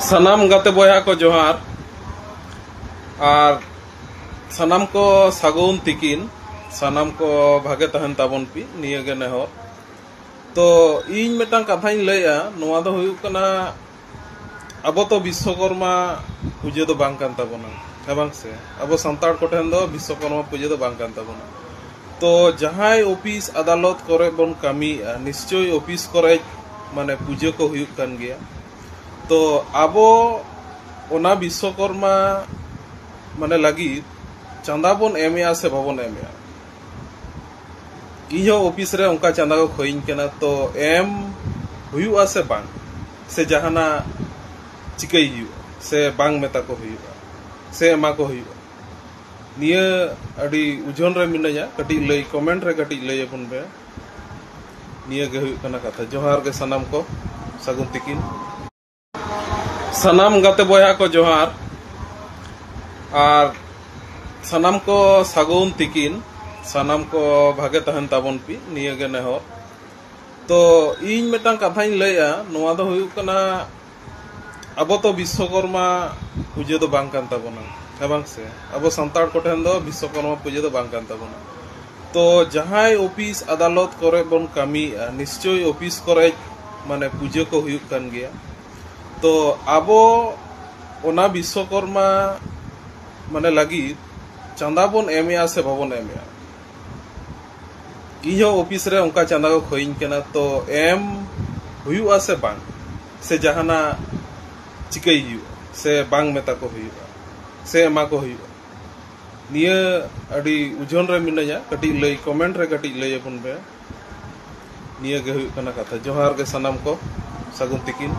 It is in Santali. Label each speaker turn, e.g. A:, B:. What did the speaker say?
A: सनाम गाते बया को जोहार और सनाम को सागुन तिकिन सनाम को भागे तहन ताबन पी निये गे नेहर तो इन मेटांग कथाई लैया नोआ दो हुयुग कना अब तो विश्वकर्मा पूजा दो बांग कान ताबोना है बांग से अब संताड़ कोठेन दो विश्वकर्मा पूजा दो बांग कान ताबोना तो जहां ऑफिस अदालत करे बन कामी निश्चय ऑफिस करे माने पूजा को हुयुग कान गया तो आबो ओना विश्वकर्मा माने लगी चंदा बन एमया से बाबन एमया इहो ऑफिस रे उनका चंदा को खोइन केना तो एम हुयुआ से बांग से जहाना चिकई हुयुआ से बांग मेता को हुयुआ से एमा को हुयुआ निया अडी उजन रे मिनया कटी लई कमेंट रे कटी लई अपन बे निया गे हुयुग कना कथा जोहार गे सनाम को सागुन तिकिन सनाम गाते बया को जोहार और सनाम को सागुन तिकिन सनाम को भागे तहन ताबन पी निये गे नेहर तो इन मेटांग कथाई लैया नोआ दो हुयुग कना अब तो विश्वकर्मा पूजा दो बांग कान ताबोना है बांग से अब संताड़ कोठेन दो विश्वकर्मा पूजा दो बांग कान ताबोना तो जहां ऑफिस अदालत करे बन कामी निश्चय ऑफिस करे माने पूजा को हुयुग कान गया तो आबो ओना विश्वकर्मा माने लगी चंदा बन एमया से बाबन एमया इहो ऑफिस रे उनका चंदा को खोइन केना तो एम हुयुआ से बांग से जहाना चिकई हुयुआ से बांग मेता को हुयुआ से एमा को हुयुआ निया अडी उजन रे मिनया कटी लई कमेंट रे कटी लई अपन बे निया गे हुयुग कना कथा जोहार गे सनाम को सागुन तिकिन।